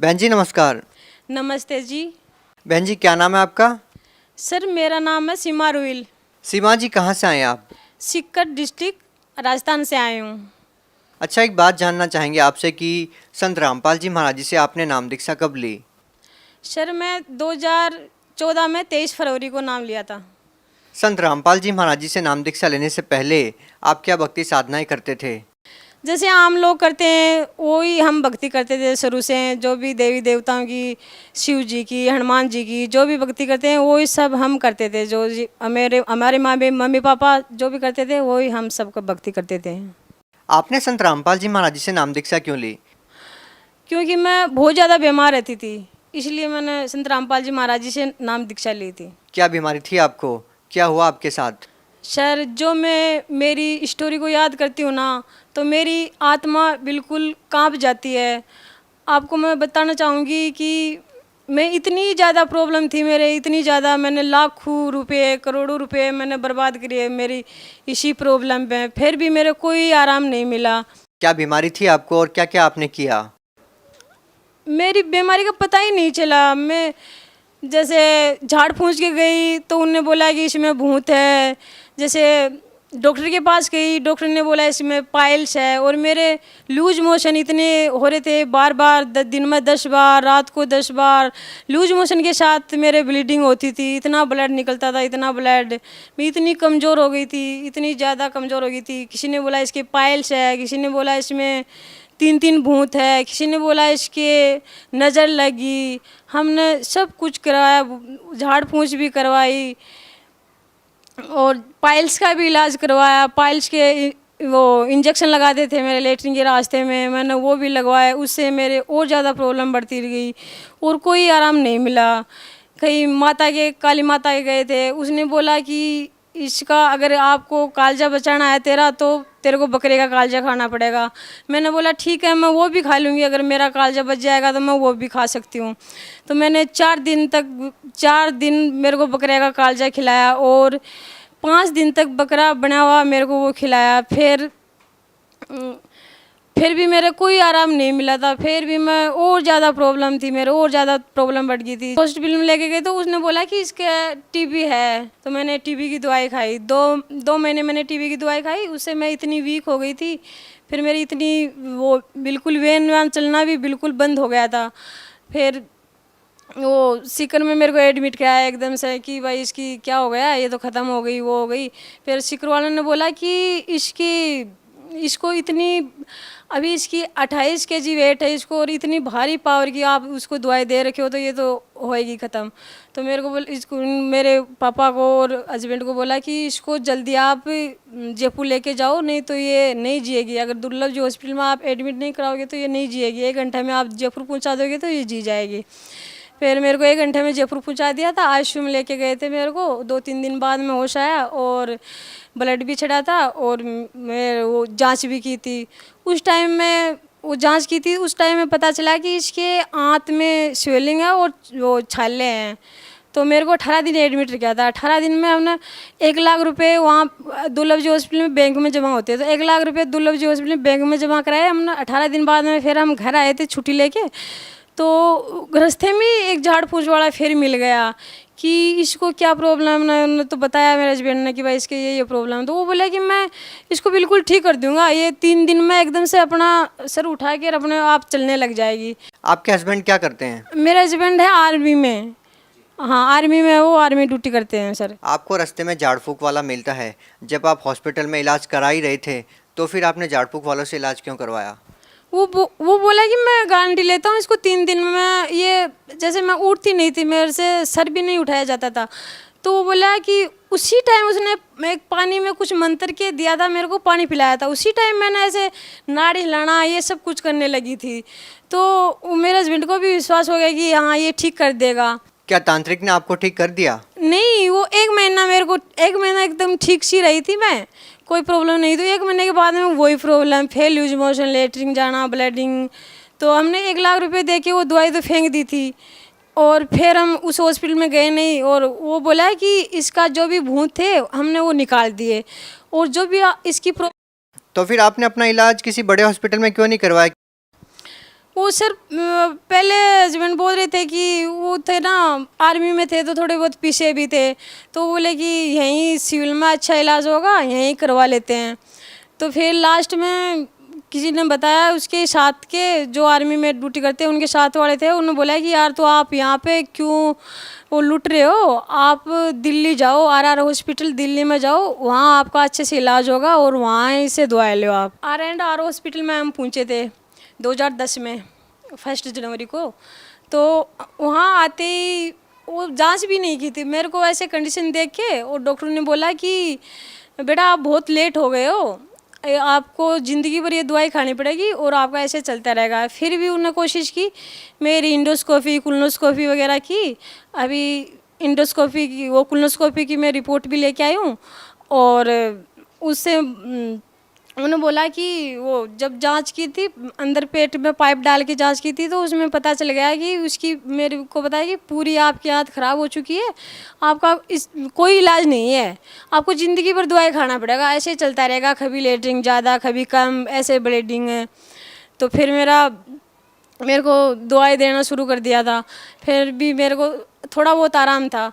बहन जी नमस्कार। नमस्ते जी। बहन जी क्या नाम है आपका? सर मेरा नाम है सीमा रुइल। सीमा जी कहाँ से आए हैं आप? सीकर डिस्ट्रिक्ट राजस्थान से आए हूँ। अच्छा, एक बात जानना चाहेंगे आपसे कि संत रामपाल जी महाराज जी से आपने नाम दीक्षा कब ली? सर मैं 2014 में 23 फरवरी को नाम लिया था। संत रामपाल जी महाराज जी से नाम दीक्षा लेने से पहले आप क्या भक्ति साधनाएं करते थे? जैसे आम लोग करते हैं वही हम भक्ति करते थे शुरू से। जो भी देवी देवताओं की, शिव जी की, हनुमान जी की जो भी भक्ति करते हैं वही सब हम करते थे। जो हमारे मम्मी पापा जो भी करते थे वही हम सबको भक्ति करते थे। आपने संत रामपाल जी महाराज जी से नाम दीक्षा क्यों ली? क्योंकि मैं बहुत ज़्यादा बीमार रहती थी, इसलिए मैंने संत रामपाल जी महाराज जी से नाम दीक्षा ली थी। क्या बीमारी थी आपको? क्या हुआ आपके साथ? सर जो मैं मेरी स्टोरी को याद करती हूँ ना, तो मेरी आत्मा बिल्कुल कांप जाती है। आपको मैं बताना चाहूँगी कि मैं इतनी ज़्यादा प्रॉब्लम थी मेरे, इतनी ज़्यादा मैंने लाखों रुपए करोड़ों रुपए मैंने बर्बाद किए मेरी इसी प्रॉब्लम पे, फिर भी मेरे कोई आराम नहीं मिला। क्या बीमारी थी आपको और क्या क्या आपने किया? मेरी बीमारी का पता ही नहीं चला। मैं जैसे झाड़ फूंक के गई तो उनने बोला कि इसमें भूत है। जैसे डॉक्टर के पास गई, डॉक्टर ने बोला इसमें पाइल्स है। और मेरे लूज मोशन इतने हो रहे थे, बार बार दिन में 10 बार, रात को 10 बार लूज मोशन के साथ मेरे ब्लीडिंग होती थी। इतना ब्लड निकलता था, इतना ब्लड। मैं इतनी कमज़ोर हो गई थी, इतनी ज़्यादा कमज़ोर हो गई थी। किसी ने बोला इसके पाइल्स है, किसी ने बोला इसमें 3 भूत है, किसी ने बोला इसके नज़र लगी। हमने सब कुछ करवाया, झाड़ फूंक भी करवाई और पाइल्स का भी इलाज करवाया। पाइल्स के वो इंजेक्शन लगाते थे मेरे लेटरिन के रास्ते में, मैंने वो भी लगवाए। उससे मेरे और ज़्यादा प्रॉब्लम बढ़ती गई और कोई आराम नहीं मिला। कहीं काली माता के गए थे, उसने बोला कि इसका अगर आपको कालजा बचाना है तेरा तो तेरे को बकरे का कालजा खाना पड़ेगा। मैंने बोला ठीक है, मैं वो भी खा लूँगी, अगर मेरा कालजा बच जाएगा तो मैं वो भी खा सकती हूँ। तो मैंने 4 दिन मेरे को बकरे का कालजा खिलाया और 5 दिन तक बकरा बना हुआ मेरे को वो खिलाया। फिर भी मेरे कोई आराम नहीं मिला था। फिर भी मैं और ज़्यादा प्रॉब्लम थी, मेरे और ज़्यादा प्रॉब्लम बढ़ गई थी। हॉस्पिटल में लेके गए तो उसने बोला कि इसके टीबी है। तो मैंने टीबी की दवाई खाई। दो महीने मैंने टीबी की दवाई खाई, उससे मैं इतनी वीक हो गई थी। फिर मेरी इतनी वो बिल्कुल वेन वैन चलना भी बिल्कुल बंद हो गया था। फिर वो सीकर में मेरे को एडमिट कराया एकदम से कि भाई इसकी क्या हो गया, ये तो ख़त्म हो गई, वो हो गई। फिर सीकर वालों ने बोला कि इसको इतनी अभी इसकी 28 केजी वेट है इसको, और इतनी भारी पावर की आप उसको दवाई दे रखे हो तो ये तो होएगी ख़त्म। तो मेरे को इसको मेरे पापा को और हस्बैंड को बोला कि इसको जल्दी आप जयपुर लेके जाओ, नहीं तो ये नहीं जिएगी। अगर दुर्लभ जो हॉस्पिटल में आप एडमिट नहीं कराओगे तो ये नहीं जिएगी। 1 घंटे में आप जयपुर पहुँचा दोगे तो ये जी जाएगी। फिर मेरे को 1 घंटे में जयपुर पहुंचा दिया था। आईसीयू में लेके गए थे मेरे को। 2-3 दिन बाद में होश आया और ब्लड भी चढ़ा था और मैं वो जांच भी की थी। उस टाइम में वो जांच की थी, उस टाइम में पता चला कि इसके आंत में स्वेलिंग है और वो छाले हैं। तो मेरे को 18 दिन एडमिट किया था। 18 दिन में हमने 1 लाख रुपए वहाँ दुर्लभ जी हॉस्पिटल में बैंक में जमा होते हैं, तो 1 लाख रुपए दुर्लभ जी हॉस्पिटल में बैंक में जमा कराए हमने। 18 दिन बाद में फिर हम घर आए थे छुट्टी लेके। तो रास्ते में एक झाड़ फूस वाला फिर मिल गया कि इसको क्या प्रॉब्लम है। उन्होंने तो बताया मेरे हस्बैंड ने कि भाई इसके ये प्रॉब्लम है। तो वो बोला कि मैं इसको बिल्कुल ठीक कर दूंगा, ये 3 दिन में एकदम से अपना सर उठा के अपने आप चलने लग जाएगी। आपके हस्बैंड क्या करते हैं? मेरा हस्बैंड है आर्मी में। हाँ आर्मी में, वो आर्मी ड्यूटी करते हैं सर। आपको रास्ते में झाड़ फूक वाला मिलता है, जब आप हॉस्पिटल में इलाज करा ही रहे थे तो फिर आपने झाड़ फूक वालों से इलाज क्यों करवाया? वो बोला कि मैं गारंटी लेता हूँ इसको 3 दिन में। ये जैसे मैं उठती नहीं थी, मेरे से सर भी नहीं उठाया जाता था। तो वो बोला कि उसी टाइम उसने एक पानी में कुछ मंत्र के दिया था, मेरे को पानी पिलाया था। उसी टाइम मैंने ऐसे नाड़ी हिलाना ये सब कुछ करने लगी थी। तो मेरे हस्बैंड को भी विश्वास हो गया कि हाँ ये ठीक कर देगा। क्या तांत्रिक ने आपको ठीक कर दिया? नहीं, वो 1 महीना मेरे को 1 महीना एकदम ठीक सी रही थी मैं, कोई प्रॉब्लम नहीं। तो 1 महीने के बाद में वही प्रॉब्लम, फिर लूज मोशन, लेटरिन जाना, ब्लीडिंग। तो हमने 1 लाख रुपए दे के वो दवाई तो फेंक दी थी और फिर हम उस हॉस्पिटल में गए नहीं। और वो बोला कि इसका जो भी भूत थे हमने वो निकाल दिए और जो भी इसकी तो फिर आपने अपना इलाज किसी बड़े हॉस्पिटल में क्यों नहीं करवाया? वो सर पहले हस्बैंड बोल रहे थे कि वो थे ना आर्मी में थे तो थोड़े बहुत पीछे भी थे, तो बोले कि यहीं सिविल में अच्छा इलाज होगा, यहीं करवा लेते हैं। तो फिर लास्ट में किसी ने बताया, उसके साथ के जो आर्मी में ड्यूटी करते हैं उनके साथ वाले थे, उन्होंने बोला कि यार तो आप यहाँ पे क्यों वो लूट रहे हो, आप दिल्ली जाओ, RR हॉस्पिटल दिल्ली में जाओ, वहाँ आपका अच्छे से इलाज होगा और वहाँ से दवाई लो आप। R&R हॉस्पिटल में हम पहुँचे थे 2010 में 1 जनवरी को। तो वहाँ आते ही वो जांच भी नहीं की थी मेरे को, ऐसे कंडीशन देख के, और डॉक्टर ने बोला कि बेटा आप बहुत लेट हो गए हो, आपको ज़िंदगी भर ये दवाई खानी पड़ेगी और आपका ऐसे चलता रहेगा। फिर भी उन्होंने कोशिश की, मेरी इंडोस्कोपी कोलोनोस्कोपी वगैरह की, अभी इंडोस्कोपी की वो कोलोनोस्कोपी की मैं रिपोर्ट भी लेके आई हूँ। और उससे उन्होंने बोला कि वो जब जांच की थी, अंदर पेट में पाइप डाल के जांच की थी, तो उसमें पता चल गया कि उसकी, मेरे को बताया कि पूरी आपकी आंत ख़राब हो चुकी है, आपका इस कोई इलाज नहीं है, आपको ज़िंदगी भर दवाई खाना पड़ेगा, ऐसे ही चलता रहेगा, कभी लेटरिन ज़्यादा कभी कम, ऐसे ब्लीडिंग है। तो फिर मेरे को दवाई देना शुरू कर दिया था, फिर भी मेरे को थोड़ा बहुत आराम था।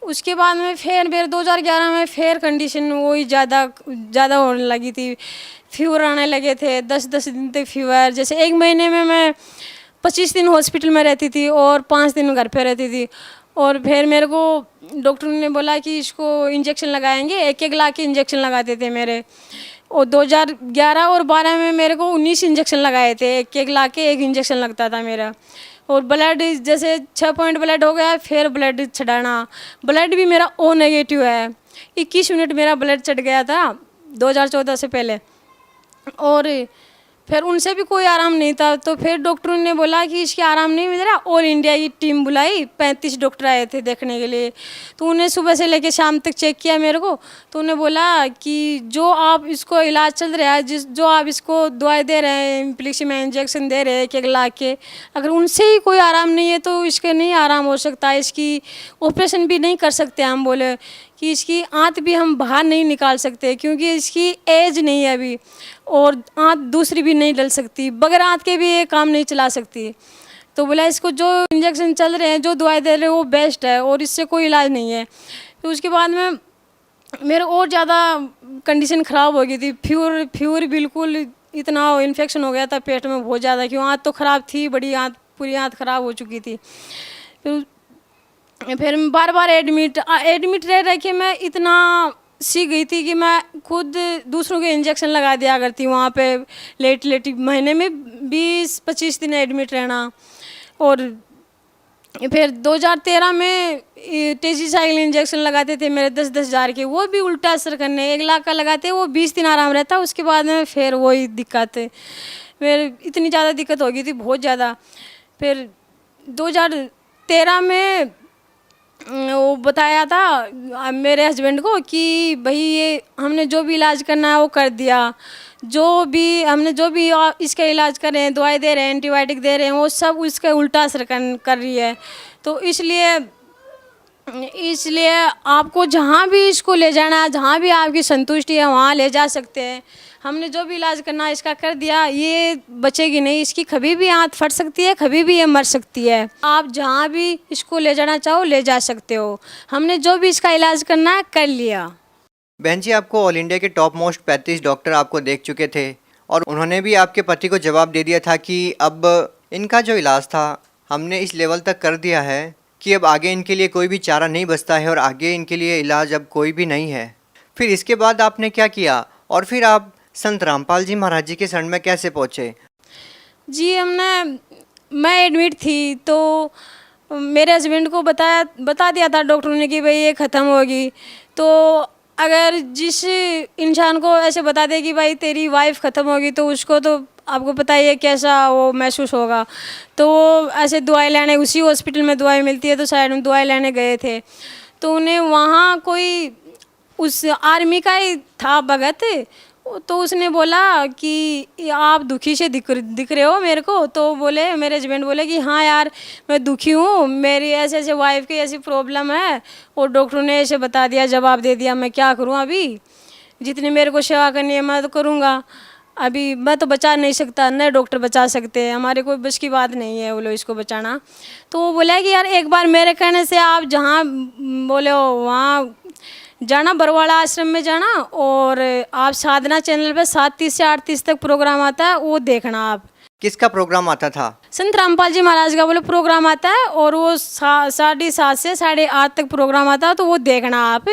उसके बाद में फिर मेरे 2011 में फिर कंडीशन वही ज़्यादा होने लगी थी, फीवर आने लगे थे, 10-10 दिन तक फीवर। जैसे एक महीने में मैं 25 दिन हॉस्पिटल में रहती थी और 5 दिन घर पे रहती थी। और फिर मेरे को डॉक्टर ने बोला कि इसको इंजेक्शन लगाएंगे, एक ला के इंजेक्शन लगाते थे मेरे। और 2011 और 12 में मेरे को 19 इंजेक्शन लगाए थे, एक ला के एक इंजेक्शन लगता था मेरा। और ब्लड जैसे 6 पॉइंट ब्लड हो गया, फिर ब्लड चढ़ाना, ब्लड भी मेरा O नेगेटिव है, 21 यूनिट मेरा ब्लड चढ़ गया था 2014 से पहले। और फिर उनसे भी कोई आराम नहीं था, तो फिर डॉक्टरों ने बोला कि इसके आराम नहीं मिल रहा, ऑल इंडिया की टीम बुलाई, 35 डॉक्टर आए थे देखने के लिए। तो उन्हें सुबह से लेकर शाम तक चेक किया मेरे को, तो उन्हें बोला कि जो आप इसको इलाज चल रहा है, जो आप इसको दवाई दे रहे हैं, इम्प्लिक्सी में इंजेक्शन दे रहे हैं एक ला के, अगर उनसे ही कोई आराम नहीं है तो इसके नहीं आराम हो सकता, इसकी ऑपरेशन भी नहीं कर सकते। हम बोले कि इसकी आंत भी हम बाहर नहीं निकाल सकते क्योंकि इसकी एज नहीं है अभी, और आंत दूसरी भी नहीं डल सकती, बगैर आंत के भी ये काम नहीं चला सकती। तो बोला इसको जो इंजेक्शन चल रहे हैं, जो दवाई दे रहे हैं वो बेस्ट है और इससे कोई इलाज नहीं है। तो उसके बाद में मेरे और ज़्यादा कंडीशन ख़राब हो गई थी, फ्यूर बिल्कुल इतना इन्फेक्शन हो गया था पेट में बहुत ज़्यादा, क्यों आंत तो ख़राब थी, बड़ी आंत, पूरी आंत ख़राब हो चुकी थी। फिर बार बार एडमिट रह के मैं इतना सीख गई थी कि मैं खुद दूसरों के इंजेक्शन लगा दिया करती वहाँ पे, लेट महीने में 20-25 दिन एडमिट रहना। और फिर 2013 में टेजीसाइल इंजेक्शन लगाते थे मेरे 10-10 हज़ार के, वो भी उल्टा असर करने, 1 लाख का लगाते वो 20 दिन आराम रहता, उसके बाद में फिर वही दिक्कत है, फिर इतनी ज़्यादा दिक्कत हो गई थी, बहुत ज़्यादा। फिर 2013 में वो बताया था मेरे हस्बैंड को कि भाई ये हमने जो भी इलाज करना है वो कर दिया, जो भी इसका इलाज कर रहे हैं, दवाई दे रहे हैं, एंटीबायोटिक दे रहे हैं, वो सब उसका उल्टा असर कर रही है। तो इसलिए आपको जहाँ भी इसको ले जाना है, जहाँ भी आपकी संतुष्टि है वहाँ ले जा सकते हैं। हमने जो भी इलाज करना है इसका कर दिया, ये बचेगी नहीं, इसकी कभी भी आंत फट सकती है, कभी भी ये मर सकती है। आप जहाँ भी इसको ले जाना चाहो ले जा सकते हो, हमने जो भी इसका इलाज करना है कर लिया। बहन जी, आपको ऑल इंडिया के टॉप मोस्ट 35 डॉक्टर आपको देख चुके थे और उन्होंने भी आपके पति को जवाब दे दिया था कि अब इनका जो इलाज था हमने इस लेवल तक कर दिया है कि अब आगे इनके लिए कोई भी चारा नहीं बचता है और आगे इनके लिए इलाज अब कोई भी नहीं है। फिर इसके बाद आपने क्या किया और फिर आप संत रामपाल जी महाराज जी के शरण में कैसे पहुँचे? जी मैं एडमिट थी तो मेरे हस्बैंड को बता दिया था डॉक्टर ने कि भाई ये ख़त्म होगी। तो अगर जिस इंसान को ऐसे बता दे कि भाई तेरी वाइफ ख़त्म होगी तो उसको तो आपको पता ही है कैसा वो महसूस होगा। तो वो ऐसे दवाई लेने, उसी हॉस्पिटल में दवाई मिलती है तो साइड में दवाई लेने गए थे, तो उन्हें वहाँ कोई उस आर्मी का ही था भगत, तो उसने बोला कि आप दुखी से दिख रहे हो मेरे को। तो बोले, मेरे हस्बैंड बोले कि हाँ यार मैं दुखी हूँ, मेरी ऐसे वाइफ की ऐसी प्रॉब्लम है और डॉक्टर ने ऐसे बता दिया, जवाब दे दिया, मैं क्या करूँ, अभी जितनी मेरे को सेवा करनी है मैं तो करूँगा। अभी मैं तो बचा नहीं सकता, नए डॉक्टर बचा सकते हैं, हमारे कोई बस की बात नहीं है बोलो इसको बचाना। तो वो बोला कि यार एक बार मेरे कहने से आप जहाँ बोले हो वहाँ जाना, बरवाड़ा आश्रम में जाना, और आप साधना चैनल पे 7:30 से 8:30 तक प्रोग्राम आता है, वो देखना आप। किसका प्रोग्राम आता था? संत रामपाल जी महाराज का बोले प्रोग्राम आता है, और वो 7:30 से 8:30 तक प्रोग्राम आता है, तो वो देखना आप।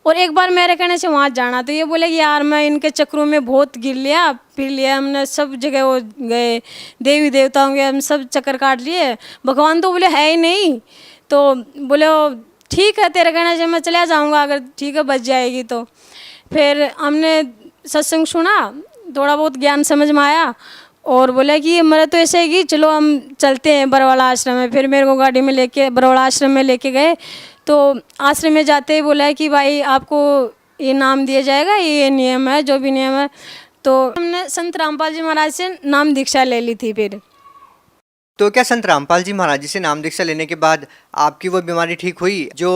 और एक बार मेरे कहने से वहाँ जाना। तो ये बोले कि यार मैं इनके चक्रों में बहुत गिर लिया, फिर लिया, हमने सब जगह वो गए, देवी देवताओं के हम सब चक्कर काट लिए, भगवान तो बोले है ही नहीं। तो बोले ठीक है तेरे कहने से मैं चला जाऊँगा, अगर ठीक है बच जाएगी तो। फिर हमने सत्संग सुना, थोड़ा बहुत ज्ञान समझ में आया, और बोला कि मेरा तो ऐसे है कि चलो हम चलते हैं बरवाड़ा आश्रम में। फिर मेरे को गाड़ी में लेके बरवाड़ा आश्रम में लेके गए। तो आश्रम में जाते ही बोला कि भाई आपको ये नाम दिया जाएगा, ये नियम है, जो भी नियम है। तो हमने संत रामपाल जी महाराज से नाम दीक्षा ले ली थी। फिर तो क्या संत रामपाल जी महाराज जी से नाम दीक्षा लेने के बाद आपकी वो बीमारी ठीक हुई जो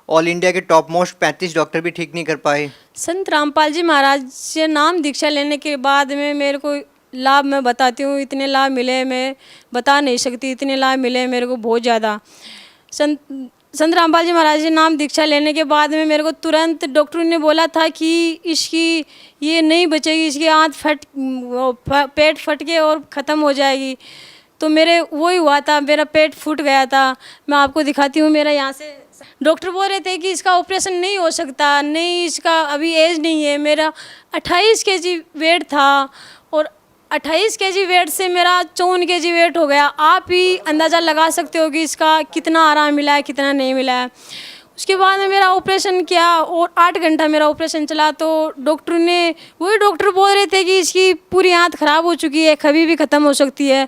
ऑल इंडिया के टॉप मोस्ट 35 डॉक्टर भी ठीक नहीं कर पाए? संत रामपाल जी महाराज से नाम दीक्षा लेने के बाद में मेरे को लाभ मैं बताती हूँ, इतने लाभ मिले मैं बता नहीं सकती, इतने लाभ मिले मेरे को बहुत ज़्यादा। संत रामपाल जी महाराज जी नाम दीक्षा लेने के बाद में मेरे को तुरंत डॉक्टर ने बोला था कि इसकी ये नहीं बचेगी, इसकी आंत पेट फट के और ख़त्म हो जाएगी। तो मेरे वही हुआ था, मेरा पेट फूट गया था। मैं आपको दिखाती हूँ, मेरा यहाँ से डॉक्टर बोल रहे थे कि इसका ऑपरेशन नहीं हो सकता, नहीं इसका अभी एज नहीं है। मेरा 28 kg वेट था, और 28 kg वेट से मेरा 54 kg वेट हो गया। आप ही अंदाज़ा लगा सकते हो कि इसका कितना आराम मिला है, कितना नहीं मिला है। उसके बाद में मेरा ऑपरेशन किया, और 8 घंटा मेरा ऑपरेशन चला। तो डॉक्टर ने, वही डॉक्टर बोल रहे थे कि इसकी पूरी आंत ख़राब हो चुकी है, कभी भी ख़त्म हो सकती है।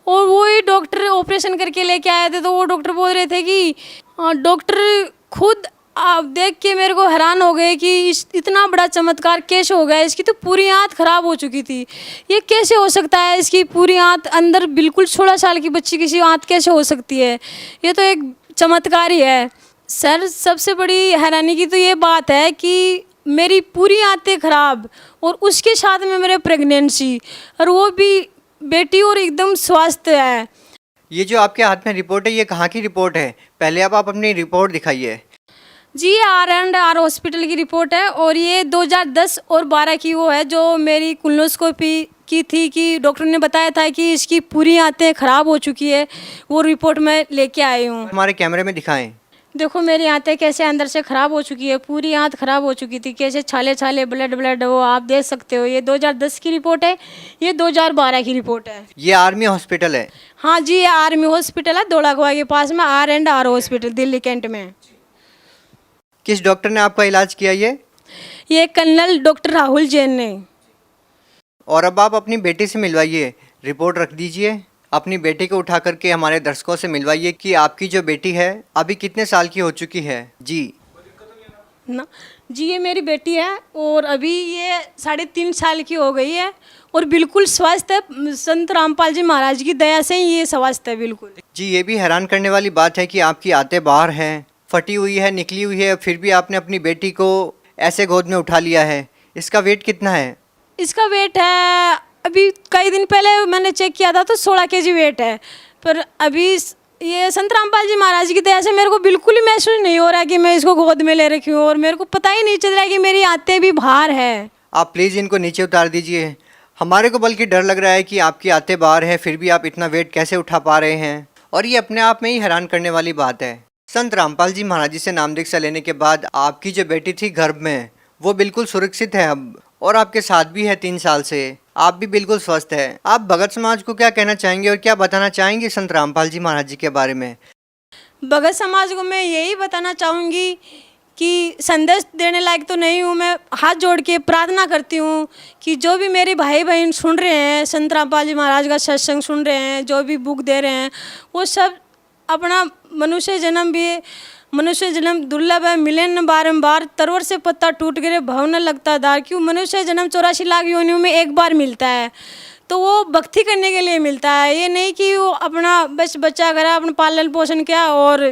और वही डॉक्टर ऑपरेशन करके लेके आए थे। तो वो डॉक्टर बोल रहे थे कि डॉक्टर खुद आप देख के मेरे को हैरान हो गए कि इतना बड़ा चमत्कार कैसे हो गया, इसकी तो पूरी आंत ख़राब हो चुकी थी, ये कैसे हो सकता है, इसकी पूरी आंत अंदर बिल्कुल 16 साल की बच्ची की आंत कैसे हो सकती है, ये तो एक चमत्कार ही है। सर सबसे बड़ी हैरानी की तो ये बात है कि मेरी पूरी आंतें ख़राब, और उसके साथ में मेरे प्रेगनेंसी, और वो भी बेटी, और एकदम स्वस्थ है। ये जो आपके हाथ में रिपोर्ट है, ये कहाँ की रिपोर्ट है? पहले आप अपनी रिपोर्ट दिखाइए। जी, R&R हॉस्पिटल की रिपोर्ट है, और ये 2010 और 12 की वो है जो मेरी कोलोनोस्कोपी की थी, कि डॉक्टर ने बताया था कि इसकी पूरी आंतें ख़राब हो चुकी है। वो रिपोर्ट मैं लेके आई हूँ। हमारे कैमरे में दिखाएं। देखो मेरी आंतें कैसे अंदर से ख़राब हो चुकी है, पूरी आंत ख़राब हो चुकी थी, कैसे छाले छाले ब्लड वो आप देख सकते हो। ये 2010 की रिपोर्ट है, ये 2012 की रिपोर्ट है। ये आर्मी हॉस्पिटल है? हाँ जी, ये आर्मी हॉस्पिटल है, धौलाकुआं के पास में, R&R हॉस्पिटल, दिल्ली कैंट में। किस डॉक्टर ने आपका इलाज किया ये कर्नल डॉक्टर राहुल जैन ने। और अब आप अपनी बेटी से मिलवाइए, रिपोर्ट रख दीजिए। अपनी बेटी को उठा करके हमारे दर्शकों से मिलवाइए कि आपकी जो बेटी है अभी कितने साल की हो चुकी है। जी ना जी, ये मेरी बेटी है, और अभी ये 3.5 साल की हो गई है, और बिल्कुल स्वस्थ है। संत रामपाल जी महाराज की दया से ही ये स्वस्थ है बिल्कुल। जी, ये भी हैरान करने वाली बात है कि आपकी आंतें बाहर हैं, फटी हुई है, निकली हुई है, फिर भी आपने अपनी बेटी को ऐसे गोद में उठा लिया है। इसका वेट कितना है? इसका वेट है, अभी कई दिन पहले मैंने चेक किया था तो 16 kg वेट है। पर अभी ये संत रामपाल जी महाराज की दया से मेरे को बिल्कुल ही महसूस नहीं हो रहा कि मैं इसको गोद में ले रखी हूँ, और मेरे को पता ही नहीं चल रहा कि मेरी आंतें भी बाहर है। आप प्लीज़ इनको नीचे उतार दीजिए। हमारे को बल्कि डर लग रहा है कि आपकी आंतें बाहर हैं, फिर भी आप इतना वेट कैसे उठा पा रहे हैं, और ये अपने आप में ही हैरान करने वाली बात है। संत रामपाल जी महाराज जी से नाम दीक्षा लेने के बाद आपकी जो बेटी थी गर्भ में, वो बिल्कुल सुरक्षित है अब, और आपके साथ भी है 3 साल से। आप भी बिल्कुल स्वस्थ है। आप भगत समाज को क्या कहना चाहेंगे और क्या बताना चाहेंगे संत रामपाल जी महाराज जी के बारे में? भगत समाज को मैं यही बताना चाहूँगी कि संदेश देने लायक तो नहीं हूँ, मैं हाथ जोड़ के प्रार्थना करती हूँ कि जो भी मेरे भाई बहन सुन रहे हैं, संत रामपाल जी महाराज का सत्संग सुन रहे हैं, जो भी बुक दे रहे हैं, वो सब अपना मनुष्य जन्म दुर्लभ है, मिले न बारंबार, तरवर से पत्ता टूट गिरे भव न लगता दार। क्यों मनुष्य जन्म 84 लाख योनियों में एक बार मिलता है, तो वो भक्ति करने के लिए मिलता है। ये नहीं कि वो अपना बस बच्चा करा, अपना पालन पोषण किया और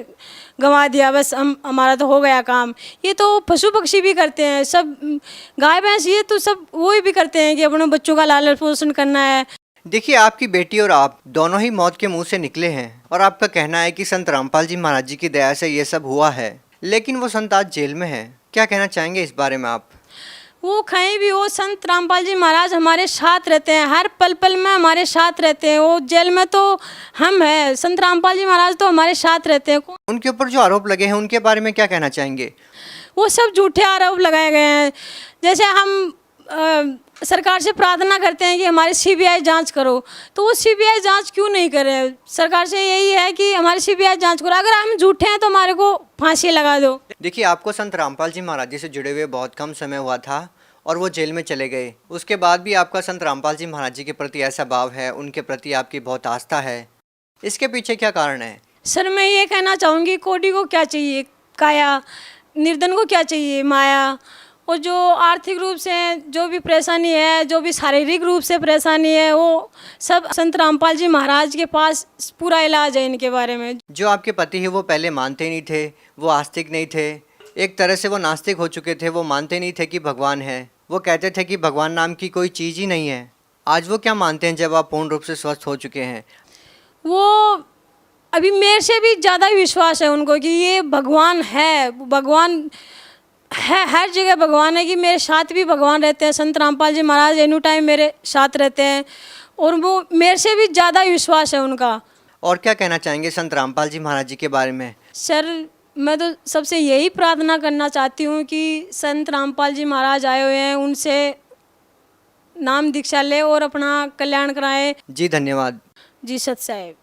गंवा दिया, बस हम हमारा तो हो गया काम। ये तो पशु पक्षी भी करते हैं, सब गाय भैंस ये तो सब वो भी करते हैं कि अपने बच्चों का लालन पोषण करना है। देखिए, आपकी बेटी और आप दोनों ही मौत के मुंह से निकले हैं और आपका कहना है कि संत रामपाल जी महाराज जी की दया से ये सब हुआ है, लेकिन वो संत आज जेल में है। क्या कहना चाहेंगे इस बारे में आप? वो कहीं भी हो, संत रामपाल जी महाराज हमारे साथ रहते हैं, हर पल पल में हमारे साथ रहते हैं। वो जेल में तो हम हैं, संत रामपाल जी महाराज तो हमारे साथ रहते हैं। उनके ऊपर जो आरोप लगे हैं उनके बारे में क्या कहना चाहेंगे? वो सब झूठे आरोप लगाए गए हैं। जैसे हम सरकार से प्रार्थना करते हैं कि हमारी सीबीआई जांच करो, तो वो सीबीआई जांच क्यों नहीं करे? सरकार से यही है कि हमारी सीबीआई जांच करो, अगर हम झूठे हैं तो हमारे को फांसी लगा दो। देखिए, आपको संत रामपाल जी महाराज जी से जुड़े हुए बहुत कम समय हुआ था और वो जेल में चले गए। उसके बाद भी आपका संत रामपाल जी महाराज जी के प्रति ऐसा भाव है, उनके प्रति आपकी बहुत आस्था है, इसके पीछे क्या कारण है? सर मैं ये कहना चाहूँगी, कोटी को क्या चाहिए काया, निर्धन को क्या चाहिए माया। और जो आर्थिक रूप से जो भी परेशानी है, जो भी शारीरिक रूप से परेशानी है, वो सब संत रामपाल जी महाराज के पास पूरा इलाज है इनके बारे में। जो आपके पति है वो पहले मानते नहीं थे, वो आस्तिक नहीं थे, एक तरह से वो नास्तिक हो चुके थे, वो मानते नहीं थे कि भगवान है, वो कहते थे कि भगवान नाम की कोई चीज़ ही नहीं है। आज वो क्या मानते हैं जब आप पूर्ण रूप से स्वस्थ हो चुके हैं? वो अभी मेरे से भी ज़्यादा विश्वास है उनको कि ये भगवान है, भगवान है, हर जगह भगवान है, कि मेरे साथ भी भगवान रहते हैं। संत रामपाल जी महाराज एनी टाइम मेरे साथ रहते हैं और वो मेरे से भी ज़्यादा विश्वास है उनका। और क्या कहना चाहेंगे संत रामपाल जी महाराज जी के बारे में? सर मैं तो सबसे यही प्रार्थना करना चाहती हूँ कि संत रामपाल जी महाराज आए हुए हैं, उनसे नाम दीक्षा ले और अपना कल्याण कराएं। जी धन्यवाद। जी सत साहेब।